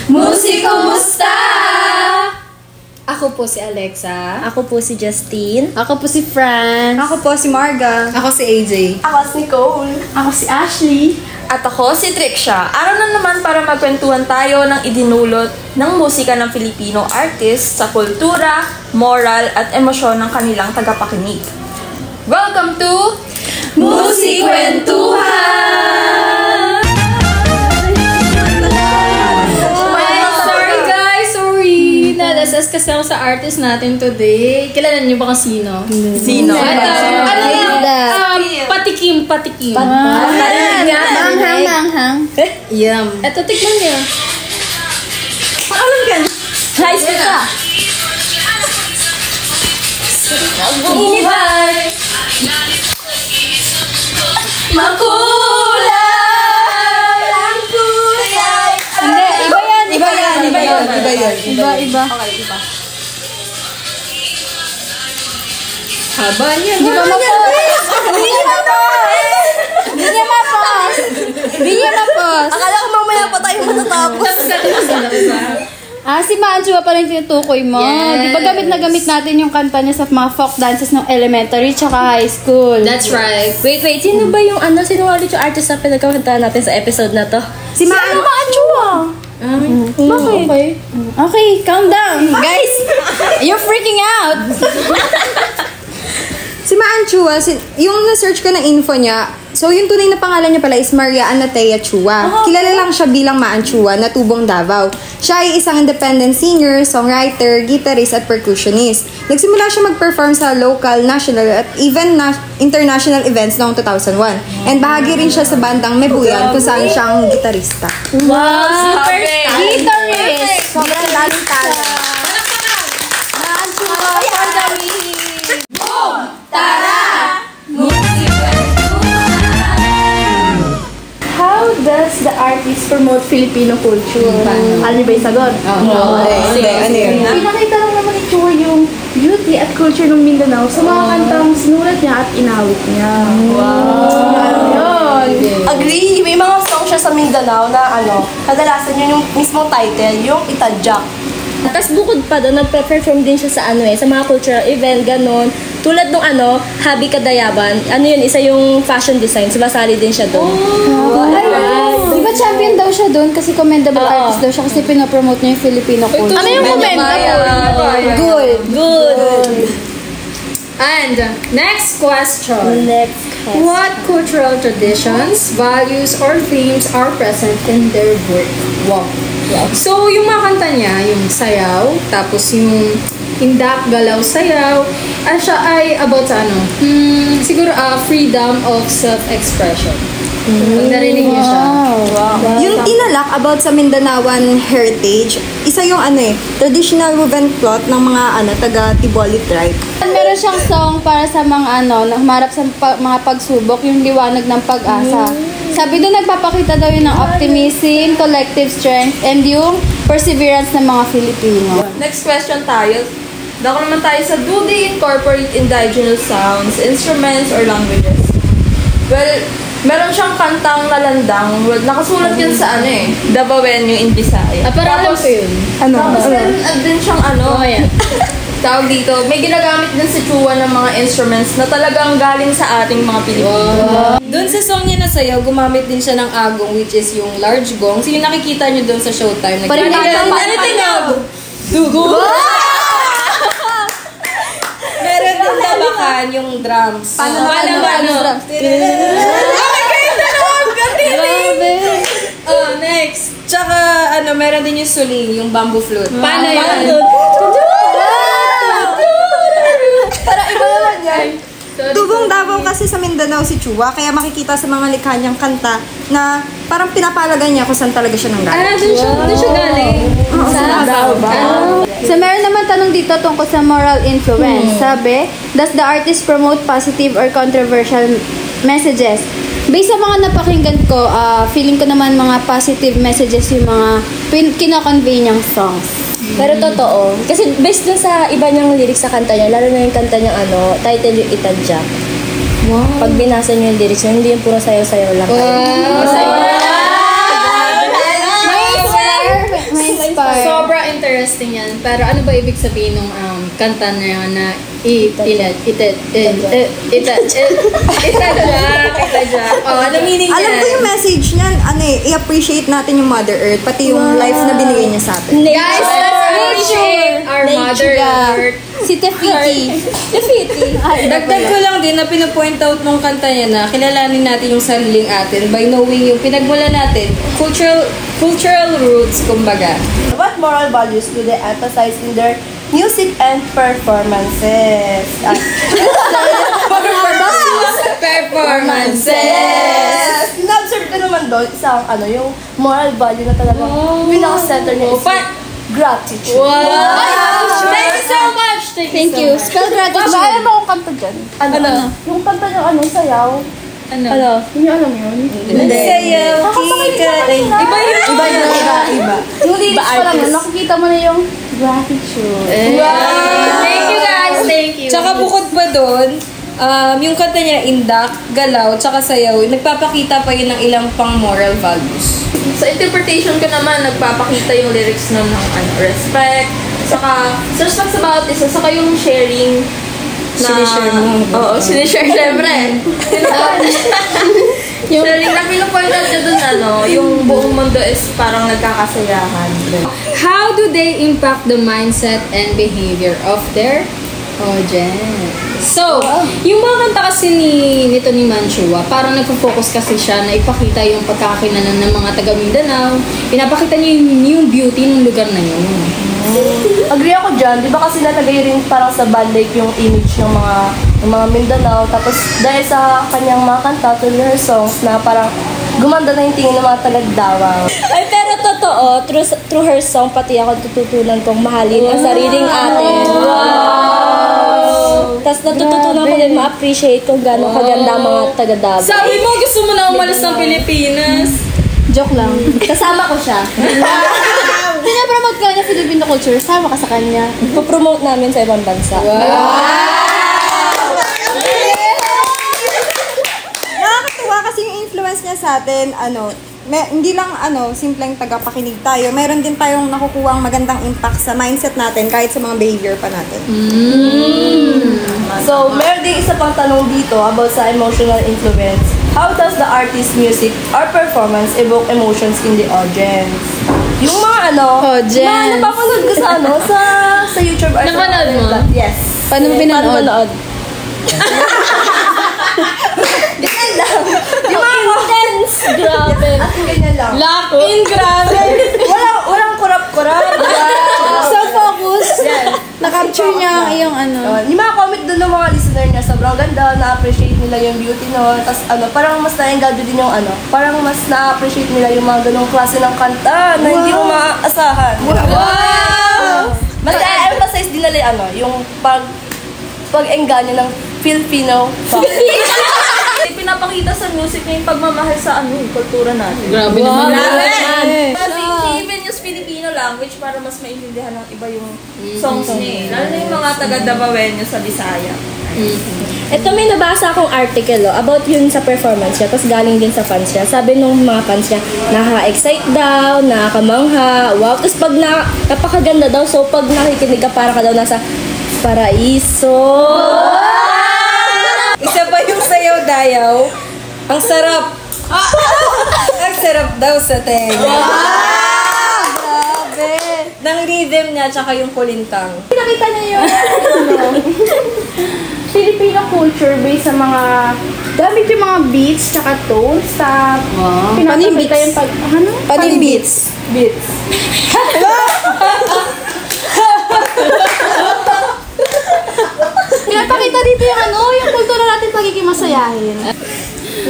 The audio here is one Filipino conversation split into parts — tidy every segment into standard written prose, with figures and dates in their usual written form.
Musiko Musta! Ako po si Alexa. Ako po si Justine. Ako po si Fran. Ako po si Marga. Ako si AJ. Ako si Nicole. Ako si Ashley. At ako si Trixia. Araw na naman para magkwentuhan tayo ng idinulot ng musika ng Filipino artist sa kultura, moral at emosyon ng kanilang tagapakinig. Welcome to Musikwentuhan! Nalasas kasi ako sa artist natin today. Kilala niyo ba kung sino? Sino? Patikim. Manghang. Yum. Eto, tikman niyo. Alam ka na? High school ka. Buhay makulay ang kulay. Hindi, iba yan. Iba. Okay, iba. Haba niya. Di ba Hindi niya mapos. Akala ko mamaya pa tayo matatapos. Si Manchua pa rin tinutukoy mo. Yes. Di ba gamit na gamit natin yung kanta niya sa mga folk dances ng elementary tsaka high school? That's right. Wait. Sino ba yung sino ulit yung artist na pinagkakantahan natin sa episode na to? Si Manchua! Bakit? Okay, calm down. Guys, you're freaking out. Si Maan Chua, yung na-search ko na info niya, so yung tunay na pangalan niya pala is Maria Anatea Chua. Kilala lang siya bilang Maan Chua na tubong Davao. Siya ay isang independent singer, songwriter, guitarist at percussionist. Nagsimula siya mag-perform sa local, national at even international events noong 2001. And bahagi rin siya sa bandang Mebuyan kung saan siya ang gitarista. Wow! Super Guitarist! Sobrang daming talent. How does the artist promote Filipino culture? Alam niyo ba yung sagot? Pinakita lang naman ni Chua yung beauty at culture ng Mindanao sa mga kantang sinulat niya at inawit niya. Wow! Agree, may mga song siya sa Mindanao na kadalasan yun yung mismong title, yung Itadyak. Tapos bukod pa doon, nagpe-perform din siya sa sa mga cultural event, ganon. Tulad nung Habi Kadayaban, yun, isa yung fashion design, sumasali din siya doon. Di ba champion daw siya doon kasi commendable artist daw siya kasi pinopromote niya yung Filipino culture. Ano yung commendable? Good. And next question. What cultural traditions, values, or themes are present in their work? Wow. So, yung mga kanta niya, yung sayaw, tapos yung hindak, galaw, sayaw, siya ay about sa siguro freedom of self-expression. Pag narinig niyo siya. Yung tinalak about sa Mindanaoan heritage, isa yung traditional woven cloth ng mga taga Tiboli tribe. Meron siyang song para sa mga na humarap sa mga pagsubok, yung liwanag ng pag-asa. Sabi doon, nagpapakita daw yun ng optimism, collective strength, and yung perseverance ng mga Filipino. Next question tayo. Dako naman tayo sa do they incorporate indigenous sounds, instruments, or languages? Well, meron siyang kantang nalandang. Well, nakasulat yun sa Dabawenyo in Bisaya. Parang alam ko yun. Tapos meron din siyang tawag dito, may ginagamit din si Chua ng mga instruments na talagang galing sa ating mga Pilipino. Doon sa song niya na sayo, gumamit din siya ng agong, which is yung large gong. So yung nakikita niyo doon sa Showtime. Dugo! Meron din dabakan yung drums. Paano? Next. Tsaka, meron din yung suling, yung bamboo flute. Paano yun? Para iba naman yan. Tubong Davao kasi sa Mindanao si Chua, kaya makikita sa mga likha niyang kanta na parang pinapalagan niya kung saan talaga siya nanggaling. Doon siya galing. Sa Davao ba? So, meron naman tanong dito tungkol sa moral influence. Sabi, does the artist promote positive or controversial messages? Based sa mga napakinggan ko, feeling ko naman mga positive messages yung mga kino-convey niyang songs. Pero totoo. Kasi based dun sa iba niyang lyrics sa kanta niya, lalo na yung kanta niyang title yung Itadyak. Wow. Pag binasa niyo yung lyrics, hindi yung puro sayaw-sayaw lang. Wow! Masaya. May part. Sobrang interesting yan. Pero ano ba ibig sabihin ng kanta na yun na itajak. Oh, ano meaning Alam ko yan? yung message niyan, ano i-appreciate natin yung Mother Earth, pati yung life na binigay niya sa atin. Guys, let's appreciate our Mother Earth. Si Tefiti. Dagdag ko lang din na pinupoint out nung kanta niya na kilalanin natin yung sariling atin by knowing yung pinagmula natin, cultural roots, kumbaga. What moral values do they emphasize in their music and performances? Performances! Na-observe ko naman doon, isang yung moral value na talaga pinaka-center niya is gratitude. Wow! Thank you so much! Thank you. Spell gratitude. Ba, alam mo kung kanta dyan? Ano? Yung kanta ng sayaw. Ano? Hindi nyo alam yun? Sayaw, kika, Iba. Yung lyrics pa lang yun, nakikita mo na yung gratitude. Thank you guys! Thank you! Tsaka bukod pa doon, yung kanta niya, Indak, Galaw, tsaka Sayaw, nagpapakita pa yun ng ilang pang moral values. Sa interpretation ko naman, nagpapakita yung lyrics nun ng respect, saka sa respect sa bawat isa, saka yung sharing na... Sinishare mo. Oo, sinishare syempre. Yung sharing na pinupoint out niya dun, yung buong mundo is parang nagkakasayahan. How do they impact the mindset and behavior of their audience? So, yung mga kanta kasi nito ni Manchua, parang nagpo-focus kasi siya na ipakita yung pagkakakinanan ng mga taga Mindanao. Pinapakita niya yung beauty ng lugar na yun. Agree ako dyan. Di ba kasi nalagay rin parang sa band-like yung image ng mga Mindanao. Tapos dahil sa kanyang mga kanta, through her songs, na parang gumanda na yung tingin ng mga taga-Davao. Ay, pero totoo, through her song, pati ako tututunan kong mahalin ang sariling atin. Tapos natututunan ko din ma-appreciate kung gano'ng kaganda ang mga taga-Davao. Sabi mo, gusto mo na umalis ng Pilipinas. Joke lang. Kasama ko siya. Pinapromote ka niya Filipino culture. Sama ka sa kanya. Ipopromote namin sa ibang bansa. Nakakatuwa kasi yung influence niya sa atin, hindi lang simpleng tagapakinig tayo, meron din tayong nakukuhang magandang impact sa mindset natin kahit sa mga behavior pa natin. So, meron din isa pang tanong dito about sa emotional influence. How does the artist's music or performance evoke emotions in the audience? Yung mga mga napapanood ko sa YouTube or Napanood mo? Yes. Paano mo pinanood? Yung mga Intense! Grabe! as in ganyan lang. Grabe. Walang kurap-kurap. So, focus. Na-capture niya ang iyong Yung mga comment doon ng mga listener niya, sobrang ganda, na-appreciate nila yung beauty no. Tapos parang mas na-engage din yung parang mas na-appreciate nila yung mga ganong klase ng kanta na hindi mo maaasahan. Mas na-emphasize din nila yung pag-engganyo ng Filipino song. Pinapakita sa music niya yung pagmamahal sa kultura natin. Grabe naman. Kasi even yung Filipino language para mas maintindihan ng iba yung songs niya. Lalo na yung mga taga-Davaoenyo sa Bisaya. Ito may nabasa akong article about yun sa performance niya, tapos galing din sa fans niya. Sabi nung mga fans niya, nakaka-excite daw, nakakamangha, wow. Tapos pag napakaganda daw, so pag nakikinig ka, para ka daw nasa paraiso. Isa pa yung Sayaw Dayaw. Ang sarap. Ang sarap daw sa tenga. Grabe! Ng rhythm niya, tsaka yung kulintang. Nakita niyo yung Filipino culture based sa mga gamit yung mga beats tsaka tones sa pinapakita yung Paano yung beats? Beats. Pinapakita dito yung kultura natin pagiging masayahin.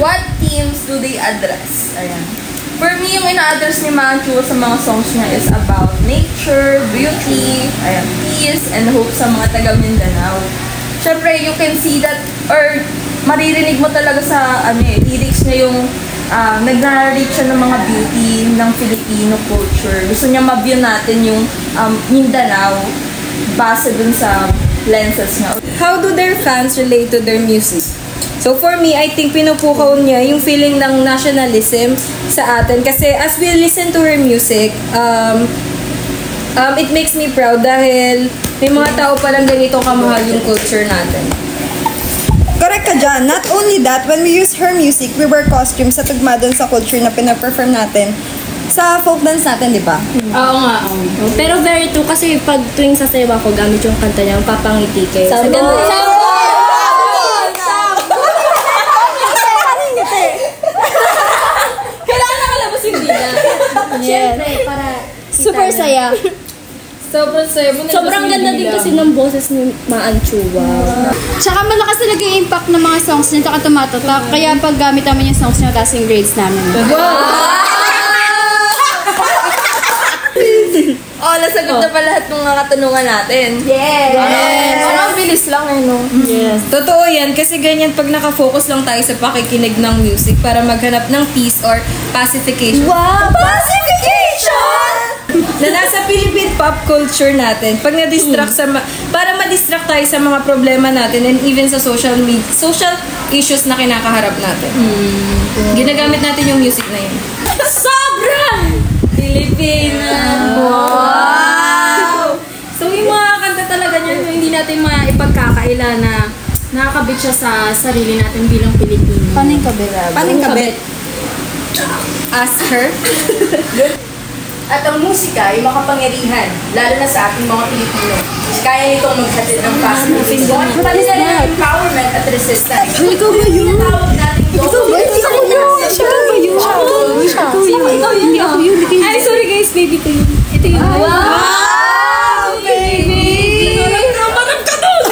What themes do they address? Ayan. For me, yung ina-address ni Manchu sa mga songs niya is about nature, beauty, peace, and hope sa mga taga Mindanao. Siyempre, you can see that, or maririnig mo talaga sa lyrics niya yung nag-narrate siya ng mga beauty ng Filipino culture. Gusto niya ma-view natin yung Mindanao base dun sa lenses niya. How do their fans relate to their music? So for me, I think pinupukaw niya yung feeling ng nationalism sa atin. Kasi as we listen to her music, it makes me proud dahil may mga tao palang ganito kamahal yung culture natin. Correct ka dyan. Not only that, when we use her music, we wear costumes sa tugma dun sa culture na pinaperform natin. Sa folk dance natin, di ba? Oo nga. Pero very true kasi pag tuwing sasayaw ako, gamit yung kanta niya, papangiti kayo. Sa ganun. Kailangan malabas yung dila. Siyempre, para Super saya. sobrang ganda din kasi ng boses ni Maanchua. Tsaka malakas talaga yung impact ng mga songs niya, tsaka tumatatak. Kaya pag gamit namin yung songs niya, taas yung grades namin. Oh, nasagot na pa lahat ng mga katanungan natin. Yes! Parang bilis lang no? Yes. Totoo yan, kasi ganyan pag nakafocus lang tayo sa pakikinig ng music para maghanap ng peace or pacification. Wow! Pacification! Na nasa Philippine pop culture natin, pag na-distract para ma-distract tayo sa mga problema natin and even sa social issues na kinakaharap natin. Ginagamit natin yung music na yun. Sobrang Filipina! Wow! So yung mga kanta talaga niya, hindi natin maipagkakaila na nakakabit siya sa sarili natin bilang Pilipino. Paano yung kabila? Paano yung kabit? Ask her. At ang musika ay makapangyarihan, lalo na sa ating mga Pilipino. Kaya nitong maghatid ng positive empowerment at resistance. Ikaw ba yun? Tinatawag natin ito. Hindi ako yun. Ay, sorry guys, baby ko yun. Ito yun. Wow, baby! Marap ka doon!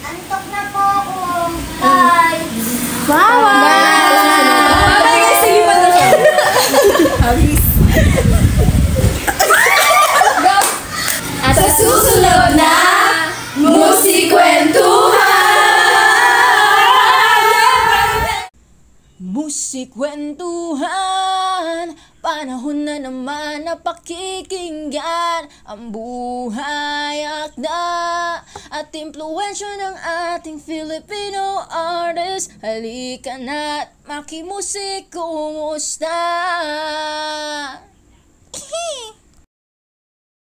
Antok na po ako. Bye! Wow! Ay guys, sige pa na siya. At sa susunod na Musikwentuhan, panahon na naman na pakikinggan ang buhay akda at impluwensya ng ating Filipino artist. Halika na't makimusik, kumusta?